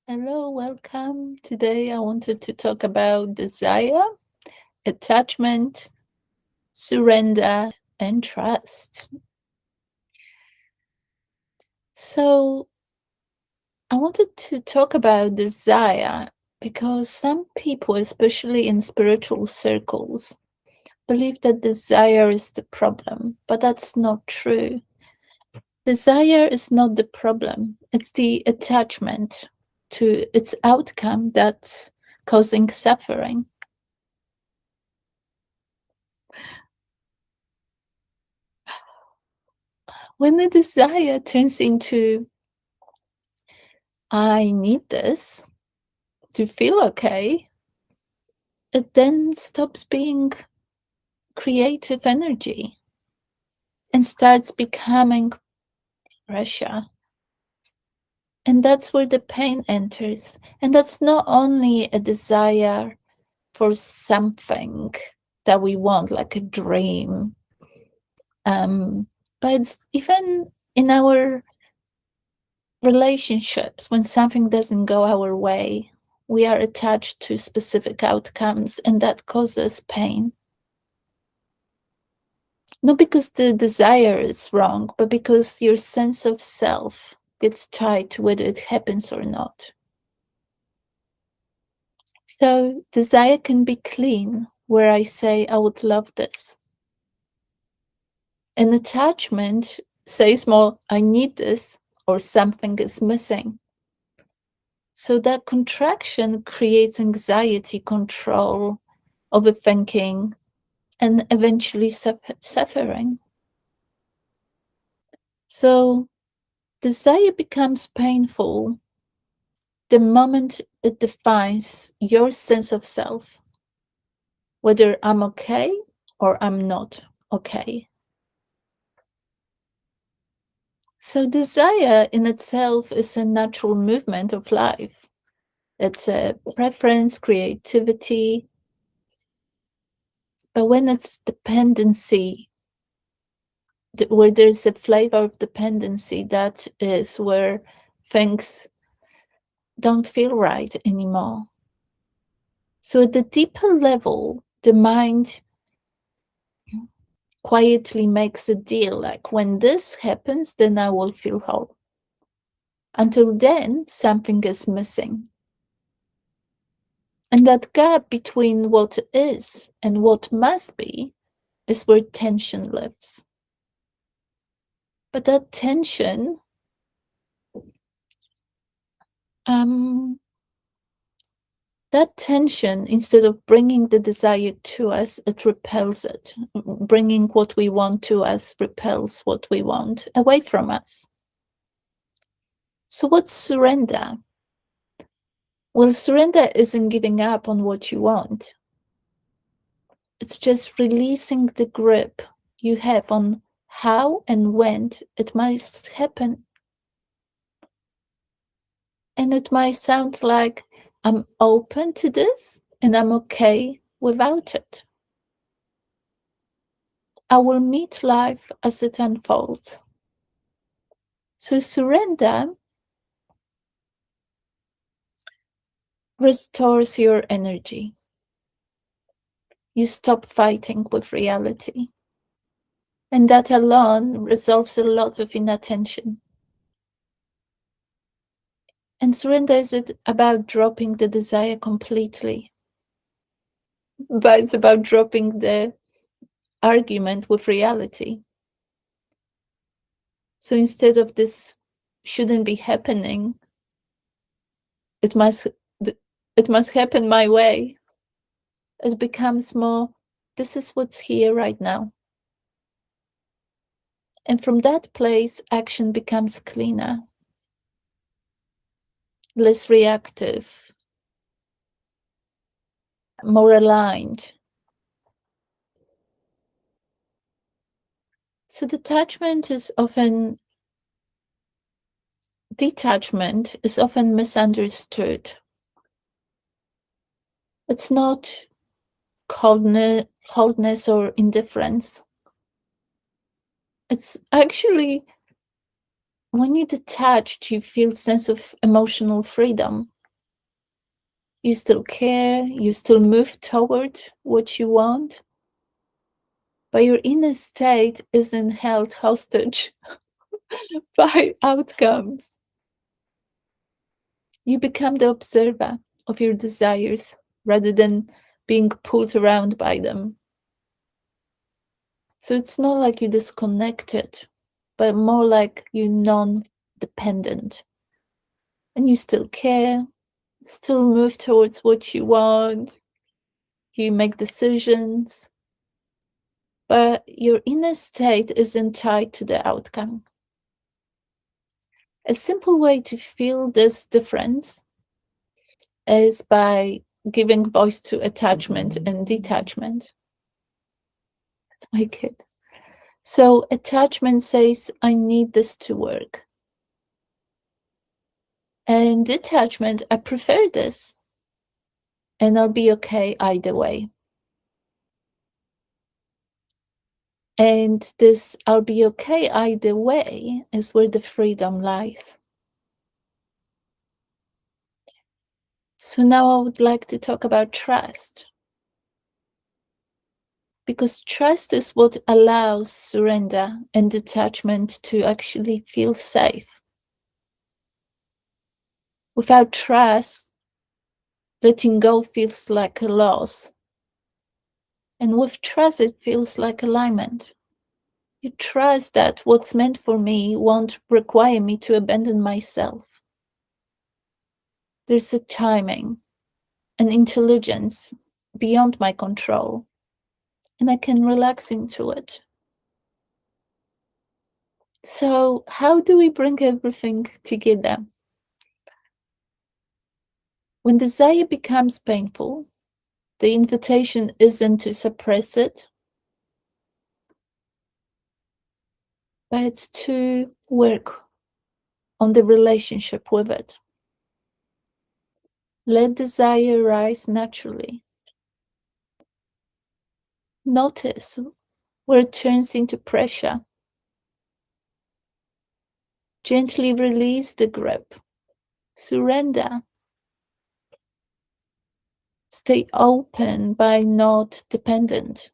Hello, welcome. Today I wanted to talk about desire, attachment, surrender, and trust. So, I wanted to talk about desire because some people, especially in spiritual circles, believe that desire is the problem, but that's not true. Desire is not the problem, it's the attachment to its outcome that's causing suffering. When the desire turns into, I need this to feel okay, it then stops being creative energy and starts becoming pressure. And that's where the pain enters. And that's not only a desire for something that we want, like a dream, but it's even in our relationships, when something doesn't go our way, we are attached to specific outcomes, and that causes pain. Not because the desire is wrong, but because your sense of self gets tied to whether it happens or not. So, desire can be clean, where I say, I would love this. An attachment says more, I need this, or something is missing. So that contraction creates anxiety, control, overthinking, and eventually suffering. So desire becomes painful the moment it defines your sense of self, whether I'm okay or I'm not okay. So desire in itself is a natural movement of life. It's a preference, creativity, but when it's dependency, where there's a flavor of dependency, that is where things don't feel right anymore. So at the deeper level, the mind quietly makes a deal, like when this happens, then I will feel whole. Until then, something is missing. And that gap between what is and what must be is where tension lives. But that tension um, that tension, instead of bringing the desire to us, it repels it. Bringing what we want to us repels what we want away from us. So, what's surrender? Well, surrender isn't giving up on what you want, it's just releasing the grip you have on how and when it might happen. And it might sound like, I'm open to this and I'm okay without it. I will meet life as it unfolds. So surrender restores your energy. You stop fighting with reality. And that alone resolves a lot of inattention. And surrender isn't about dropping the desire completely, but it's about dropping the argument with reality. So instead of this shouldn't be happening, it must it must happen my way. It becomes more, this is what's here right now. And from that place, action becomes cleaner, less reactive, more aligned. So detachment is often misunderstood. It's not coldness or indifference. It's actually, when you're detached, you feel sense of emotional freedom. You still care, you still move toward what you want, but your inner state isn't held hostage by outcomes. You become the observer of your desires rather than being pulled around by them. So it's not like you disconnected, but more like you non-dependent. And you still care, still move towards what you want, you make decisions, but your inner state isn't tied to the outcome. A simple way to feel this difference is by giving voice to attachment and detachment. That's my kid. So attachment says, I need this to work. And detachment, I prefer this. And I'll be okay either way. And this I'll be okay either way is where the freedom lies. So now I would like to talk about trust. Because trust is what allows surrender and detachment to actually feel safe. Without trust, letting go feels like a loss. And with trust, it feels like alignment. You trust that what's meant for me won't require me to abandon myself. There's a timing, an intelligence beyond my control, and I can relax into it. So, how do we bring everything together? When desire becomes painful, the invitation isn't to suppress it, but it's to work on the relationship with it. Let desire rise naturally. Notice where it turns into pressure. Gently release the grip. Surrender. Stay open by not dependent.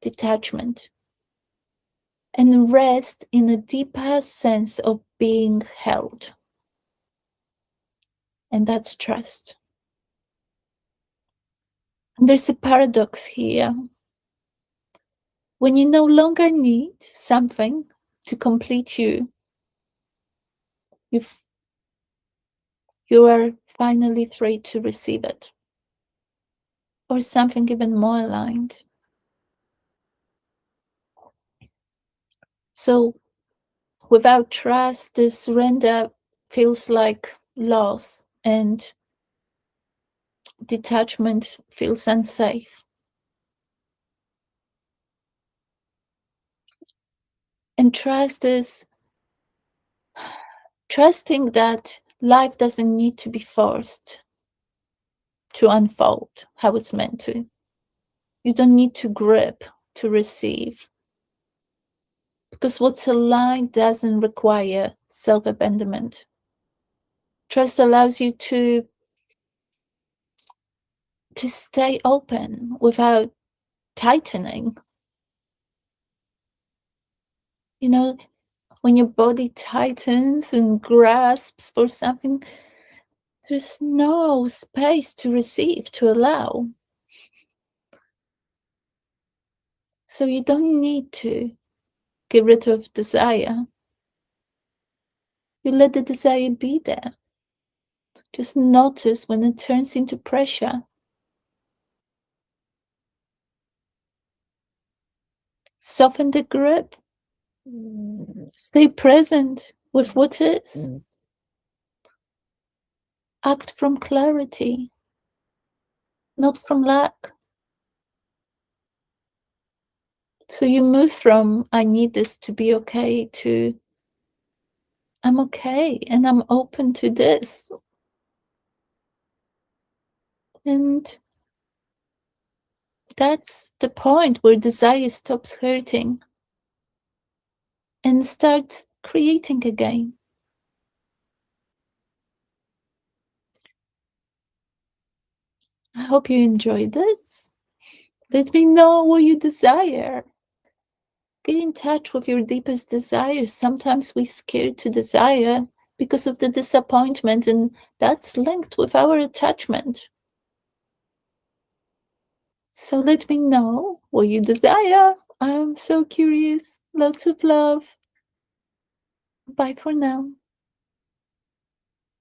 Detachment. And rest in a deeper sense of being held. And that's trust. And there's a paradox here. When you no longer need something to complete you, you are finally free to receive it. Or something even more aligned. So without trust, the surrender feels like loss and detachment feels unsafe. And trust is trusting that life doesn't need to be forced to unfold how it's meant to. You don't need to grip to receive. Because what's aligned doesn't require self-abandonment. Trust allows you to stay open without tightening. You know, when your body tightens and grasps for something, there's no space to receive, to allow. So you don't need to get rid of desire. You let the desire be there. Just notice when it turns into pressure. Soften the grip. Stay present with what is. Act from clarity, not from lack. So you move from I need this to be okay to I'm okay and I'm open to this. And that's the point where desire stops hurting and starts creating again. hope you enjoyed this. Let me know what you desire. Get in touch with your deepest desires. Sometimes we're scared to desire because of the disappointment, and that's linked with our attachment. So let me know what you desire. I'm so curious. Lots of love. Bye for now.